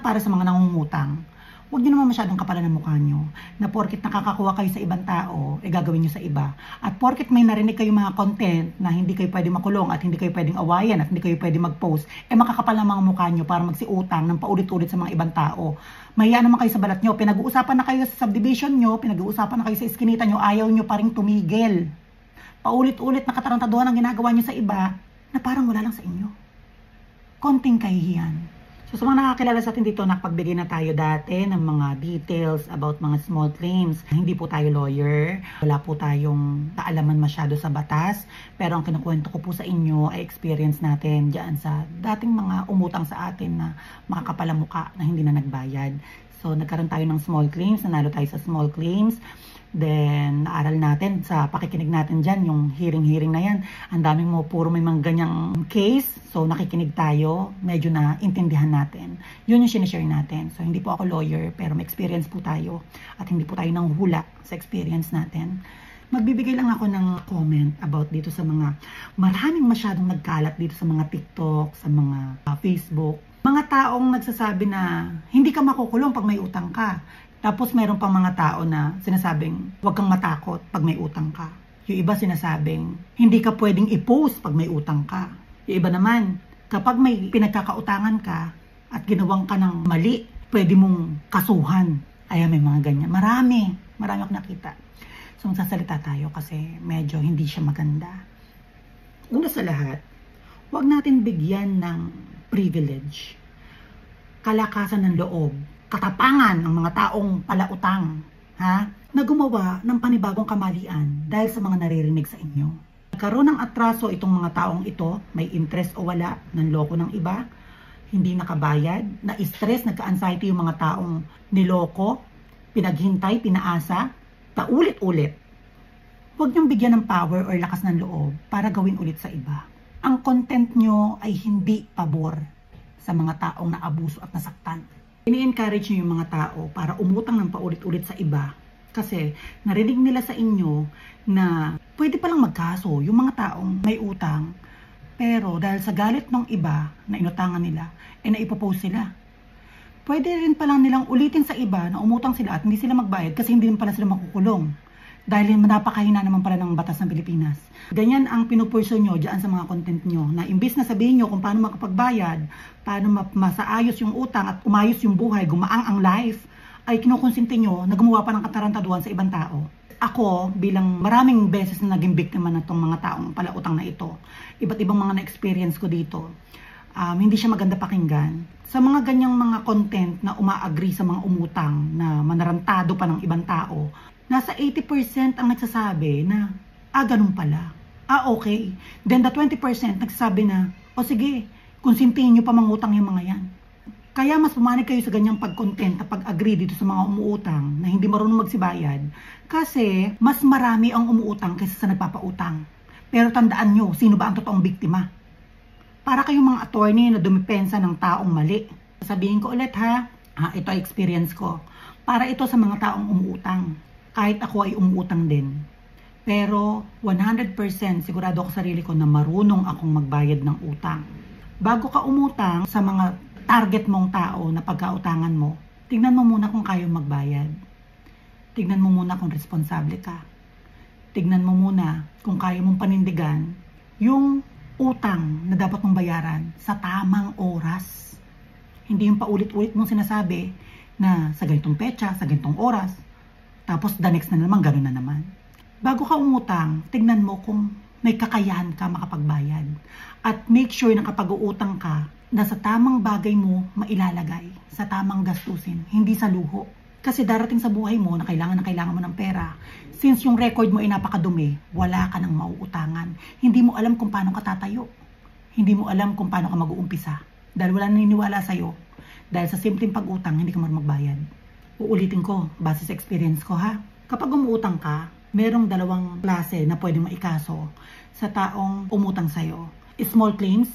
Para sa mga nangungutang, huwag niyo naman masyadong kapalan ng mukha niyo na porket nakakakuha kayo sa ibang tao, gagawin niyo sa iba. At porket may narinig kayo mga content na hindi kayo pwede makulong at hindi kayo pwedeng awayan at hindi kayo pwede mag-post, makakapal ng mga mukha niyo para magsiutang ng paulit-ulit sa mga ibang tao. Mahiya naman kayo sa balat niyo, pinag-uusapan na kayo sa subdivision niyo, pinag-uusapan na kayo sa iskinita niyo, ayaw niyo pa ring tumigil. Paulit-ulit na katarantaduhan ang ginagawa niyo sa iba na parang wala lang sa inyo. Konting kahihiyan. So, sa mga nakakilala sa atin dito, nakapagbigay na tayo dati ng mga details about mga small claims. Hindi po tayo lawyer, wala po tayong kaalaman masyado sa batas, pero ang kinukwento ko po sa inyo ay experience natin dyan sa dating mga umutang sa atin na makakapalamuka na hindi na nagbayad. So, nagkaroon tayo ng small claims, nanalo tayo sa small claims. Then, naaral natin sa pakikinig natin dyan, yung hearing na yan. Ang daming mo, puro may mga ganyang case. So, nakikinig tayo, medyo na intindihan natin. Yun yung sinishare natin. So, hindi po ako lawyer, pero may experience po tayo. At hindi po tayo nanghula sa experience natin. Magbibigay lang ako ng comment about dito sa mga maraming masyadong nagkalat dito sa mga TikTok, sa mga Facebook. Mga taong nagsasabi na hindi ka makukulong pag may utang ka. Tapos meron pang mga tao na sinasabing huwag kang matakot pag may utang ka. Yung iba sinasabing hindi ka pwedeng i-post pag may utang ka. Yung iba naman, kapag may pinagkakautangan ka at ginawang ka ng mali, pwede mong kasuhan. Ay, may mga ganyan. Marami akong nakita. So magsasalita tayo kasi medyo hindi siya maganda. Una sa lahat, huwag natin bigyan ng privilege, kalakasan ng loob, katapangan ng mga taong palautang, na gumawa ng panibagong kamalian dahil sa mga naririnig sa inyo. Nagkaroon ng atraso itong mga taong ito, may interest o wala, ng loko ng iba, hindi nakabayad, na-stress, nagka-anxiety yung mga taong niloko, pinaghintay, pinaasa, paulit-ulit. Huwag niyong bigyan ng power or lakas ng loob para gawin ulit sa iba. Ang content nyo ay hindi pabor sa mga taong naabuso at nasaktan. Ini-encourage nyo yung mga tao para umutang ng paulit-ulit sa iba kasi narinig nila sa inyo na pwede palang magkaso yung mga taong may utang pero dahil sa galit ng iba na inutangan nila, naipopost sila. Pwede rin palang nilang ulitin sa iba na umutang sila at hindi sila magbayad kasi hindi rin pala sila makukulong dahil napakahina naman pala ng batas ng Pilipinas. Ganyan ang pinupurso nyo dyan sa mga content nyo na imbis na sabihin nyo kung paano makapagbayad, paano masaayos yung utang at umayos yung buhay, gumaang ang life, ay kinukonsinti nyo na gumawa pa ng katarantaduhan sa ibang tao. Ako, bilang maraming beses na naging biktima na itong mga taong palautang na ito, iba't ibang mga na-experience ko dito, hindi siya maganda pakinggan. Sa mga ganyang mga content na uma-agree sa mga umutang na manarantado pa ng ibang tao, nasa 80% ang nagsasabi na, ganun pala. Okay. Then the 20% nagsasabi na, sige, konsintihin nyo pa mangutang yung mga yan. Kaya mas pumanig kayo sa ganyang pag-content na pag-agree dito sa mga umuutang na hindi marunong magsibayad kasi mas marami ang umuutang kaysa sa nagpapautang. Pero tandaan nyo, sino ba ang totoong biktima? Para kayong mga attorney na dumipensa ng taong mali. Sabihin ko ulit ito ay experience ko. Para ito sa mga taong umuutang. Kahit ako ay umuutang din. Pero 100% sigurado ako sa sarili ko na marunong akong magbayad ng utang. Bago ka umutang sa mga target mong tao na pagkautangan mo, tignan mo muna kung kaya magbayad. Tignan mo muna kung responsable ka. Tignan mo muna kung kaya mong panindigan yung utang na dapat mong bayaran sa tamang oras. Hindi yung paulit-ulit mong sinasabi na sa ganitong petsa, sa ganitong oras, tapos the next na naman, gano'n na naman. Bago ka umutang, tignan mo kung may kakayahan ka makapagbayad. At make sure na kapag uutang ka, na sa tamang bagay mo mailalagay, sa tamang gastusin, hindi sa luho. Kasi darating sa buhay mo na kailangan mo ng pera. Since yung record mo ay napakadumi, wala ka nang mauutangan. Hindi mo alam kung paano ka tatayo. Hindi mo alam kung paano ka mag-uumpisa. Dahil wala naniniwala sa'yo. Dahil sa simpleng pag-utang, hindi ka marunong magbayad. Uulitin ko, base sa experience ko Kapag umuutang ka, merong dalawang klase na pwedeng maikaso sa taong umutang sa'yo. Small claims,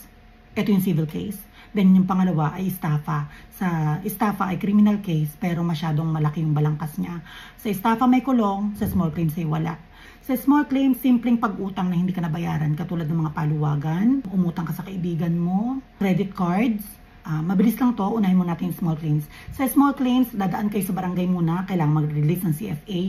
ito yung civil case. Then yung pangalawa ay estafa. Sa estafa ay criminal case pero masyadong malaki yung balangkas niya. Sa estafa may kulong, sa small claims ay wala. Sa small claims, simpleng pag-utang na hindi ka nabayaran katulad ng mga paluwagan, umutang ka sa kaibigan mo, credit cards, Mabilis lang to, unahin mo natin yung small claims. Sa small claims, dadaan kayo sa barangay muna, kailangan mag-release ng CFA.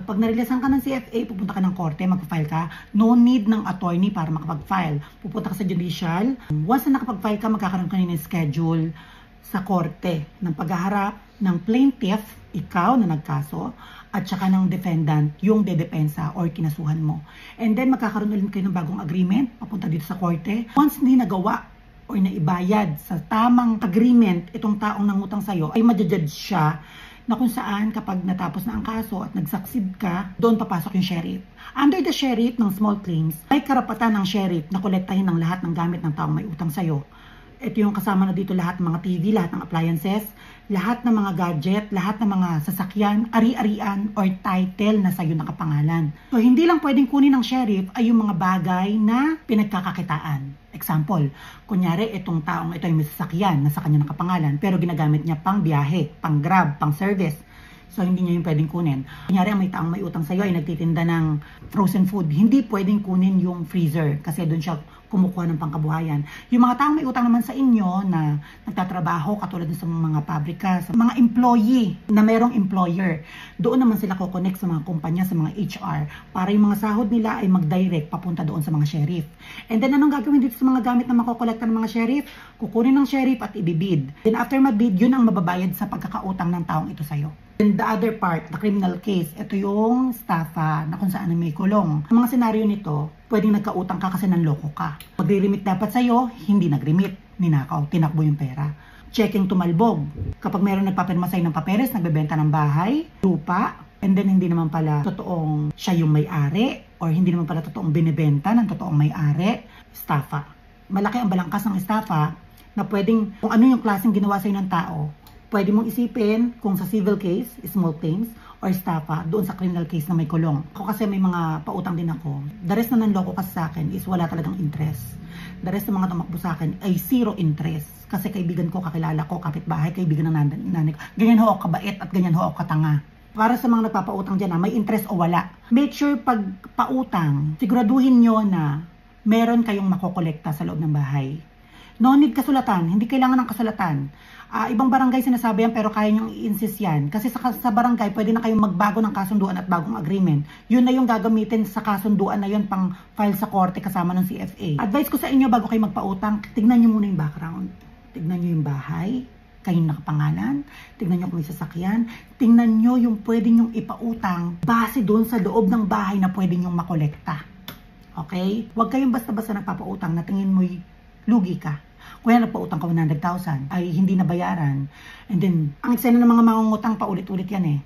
Pag na-releasean ka ng CFA, pupunta ka ng korte, mag-file ka. No need ng attorney para makapag-file. Pupunta ka sa judicial. Once na nakapag-file ka, magkakaroon ka ng schedule sa korte ng paghaharap ng plaintiff, ikaw na nagkaso, at saka ng defendant, yung dedepensa or kinasuhan mo. And then magkakaroon ulit kayo ng bagong agreement, papunta dito sa korte. Once hindi nagawa o naibayad sa tamang agreement itong taong nangutang sa'yo, ay madjudge siya na kung saan kapag natapos na ang kaso at nagsucceed ka, doon papasok yung sheriff. Under the sheriff ng small claims, may karapatan ng sheriff na kolektahin ng lahat ng gamit ng taong may utang sa'yo. Ito yung kasama na dito lahat ng mga TV, lahat ng appliances, lahat ng mga gadget, lahat ng mga sasakyan, ari-arian, or title na sa'yo nakapangalan. So, hindi lang pwedeng kunin ng sheriff ay yung mga bagay na pinagkakakitaan. Example, kunyari itong taong ito ay may sasakyan na sa kanya nakapangalan pero ginagamit niya pang biyahe, pang grab, pang service. So, hindi niya yung pwedeng kunin. Kunyari, ang may taong may utang sa'yo ay nagtitinda ng frozen food. Hindi pwedeng kunin yung freezer kasi doon siya kumukuha ng pangkabuhayan. Yung mga taong may utang naman sa inyo na nagtatrabaho katulad sa mga pabrika, sa mga employee na merong employer, doon naman sila ko-connect sa mga kumpanya, sa mga HR para yung mga sahod nila ay mag-direct papunta doon sa mga sheriff. And then, anong gagawin dito sa mga gamit na makokolekta ng mga sheriff? Kukunin ng sheriff at ibibid. Then after mabid, yun ang mababayad sa pagkakautang ng taong ito sa'yo. And the other part, the criminal case, ito yung estafa na kung saan may kulong. Ang mga senaryo nito, pwedeng nagkautang ka kasi nanloko ka. Magre-remit dapat sa'yo, hindi nag-remit, ninakaw, tinakbo yung pera. Checking tumalbog. Kapag meron nagpapirma sa'yo ng papeles, nagbebenta ng bahay, lupa, and then hindi naman pala totoong siya yung may-ari, or hindi naman pala totoong binibenta ng totoong may-ari, estafa. Malaki ang balangkas ng estafa na pwedeng, kung ano yung klaseng ginawa sa'yo ng tao, pwede mong isipin kung sa civil case, small claims, or estafa, doon sa criminal case na may kulong. Ako kasi may mga pautang din ako. The rest na nanloko kasi sa akin is wala talagang interest. The rest ng mga tumakbo sa akin ay zero interest. Kasi kaibigan ko, kakilala ko, kapitbahay, kaibigan ng nanay ko. Ganyan ho ako kabait at ganyan ho ako katanga. Para sa mga nagpapautang dyan, may interest o wala. Make sure pag pautang, siguraduhin nyo na meron kayong makokolekta sa loob ng bahay. No need kasulatan, hindi kailangan ng kasulatan. Ibang barangay sinasabi yan pero kaya nyong i-insist yan. Kasi sa barangay pwede na kayong magbago ng kasunduan at bagong agreement. Yun na yung gagamitin sa kasunduan na yun pang file sa korte kasama ng CFA. Advice ko sa inyo bago kayo magpautang, tignan nyo muna yung background. Tignan nyo yung bahay, kayong nakapangalan, tignan nyo kung may sasakyan, tignan nyo yung pwede nyong ipautang base doon sa loob ng bahay na pwede nyong makolekta. Okay? Huwag kayong basta-basta nagpapautang na tingin mo'y lugi ka. Kung yan, nagpautang ka 100,000 ay hindi nabayaran. And then, ang eksena ng mga mangungutang, paulit-ulit yan eh.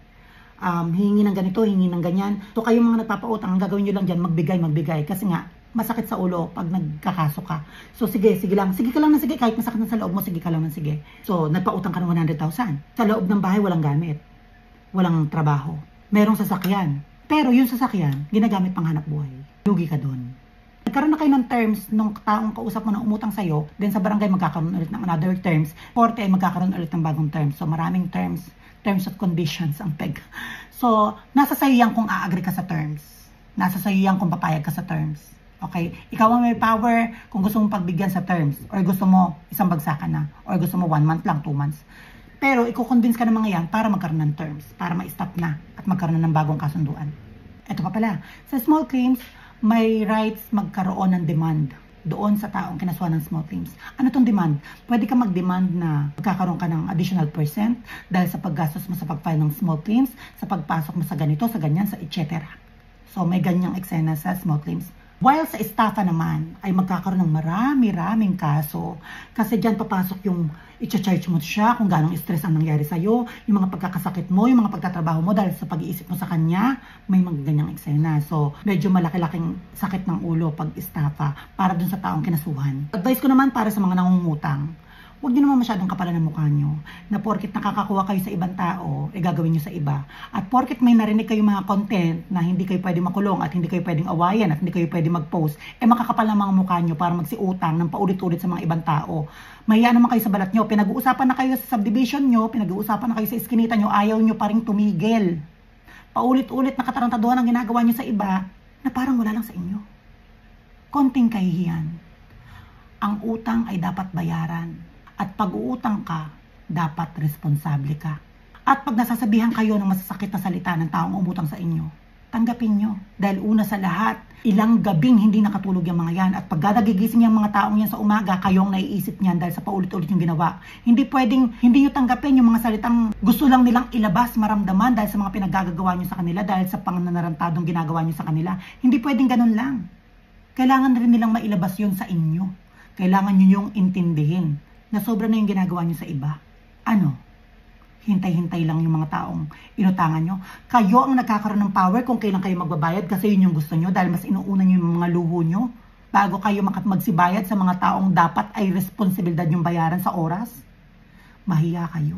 Hingi ng ganito, hingi ng ganyan. So, kayong mga nagpapautang, ang gagawin nyo lang dyan, magbigay. Kasi nga, masakit sa ulo pag nagkakaso ka. So, sige lang. Sige ka lang na sige. Kahit masakit na sa loob mo, sige ka lang na sige. So, nagpautang ka ng 100,000. Sa loob ng bahay, walang gamit. Walang trabaho. Merong sasakyan. Pero yung sasakyan, ginagamit pang hanap buhay. Lugi ka doon. Nagkaroon na kayo ng terms nung taong kausap mo na umutang sa'yo, then sa barangay magkakaroon ulit ng another terms, korte ay magkakaroon ulit ng bagong terms. So maraming terms of conditions ang peg. So, nasa sa'yo yan kung a-agree ka sa terms. Nasa sa'yo yan kung papayag ka sa terms. Okay? Ikaw ang may power kung gusto mong pagbigyan sa terms, or gusto mo isang bagsakan na, or gusto mo 1 month lang, 2 months. Pero i-convince ka ng mga yan para magkaroon ng terms, para ma-stop na at magkaroon ng bagong kasunduan. Ito pa pala, sa small claims, may rights magkaroon ng demand doon sa taong kinasuhan ng small claims. Ano tong demand? Pwede ka mag-demand na magkakaroon ka ng additional percent dahil sa paggastos mo sa pag-file ng small claims, sa pagpasok mo sa ganito, sa ganyan, sa etc. So may ganyang eksena sa small claims. While sa estafa naman ay magkakaroon ng marami-raming kaso kasi dyan papasok yung i-charge mo siya kung ganong stress ang nangyari sa'yo, yung mga pagkakasakit mo, yung mga pagtatrabaho mo dahil sa pag-iisip mo sa kanya, may mga ganyang eksena. So, medyo malaki-laking sakit ng ulo pag estafa para dun sa taong kinasuhan. Advice ko naman para sa mga nangungutang, huwag nyo naman masyadong kapalan ng mukha nyo na porket nakakakuha kayo sa ibang tao, gagawin nyo sa iba. At porket may narinig kayo mga content na hindi kayo pwede makulong at hindi kayo pwedeng awayan at hindi kayo pwede mag-post, makakapal ng mga mukha nyo para magsiutang ng paulit-ulit sa mga ibang tao. Mahiya naman kayo sa balat nyo, pinag-uusapan na kayo sa subdivision nyo, pinag-uusapan na kayo sa iskinita nyo, ayaw nyo pa rin tumigil. Paulit-ulit na katarantaduhan ang ginagawa nyo sa iba na parang wala lang sa inyo. Konting kahihiyan. Ang utang ay dapat bayaran. At pag uutang ka, dapat responsable ka. At pag nasasabihan kayo ng masasakit na salita ng taong umutang sa inyo, tanggapin nyo. Dahil una sa lahat, ilang gabing hindi nakatulog yung mga yan. At pag nagigising yung mga taong yan sa umaga, kayong naiisip niyan dahil sa paulit-ulit yung ginawa. Hindi pwedeng, hindi nyo tanggapin yung mga salitang gusto lang nilang ilabas, maramdaman dahil sa mga pinaggagawa nyo sa kanila, dahil sa pananarantadong ginagawa nyo sa kanila. Hindi pwedeng ganun lang. Kailangan rin nilang mailabas yun sa inyo. Kailangan nyo yung intindihin na sobra na yung ginagawa nyo sa iba. Ano? Hintay-hintay lang yung mga taong inutangan nyo. Kayo ang nagkakaroon ng power kung kailan kayo magbabayad kasi yun yung gusto nyo dahil mas inuuna nyo yung mga luho nyo bago kayo magsibayad sa mga taong dapat ay responsibilidad yung bayaran sa oras. Mahiya kayo.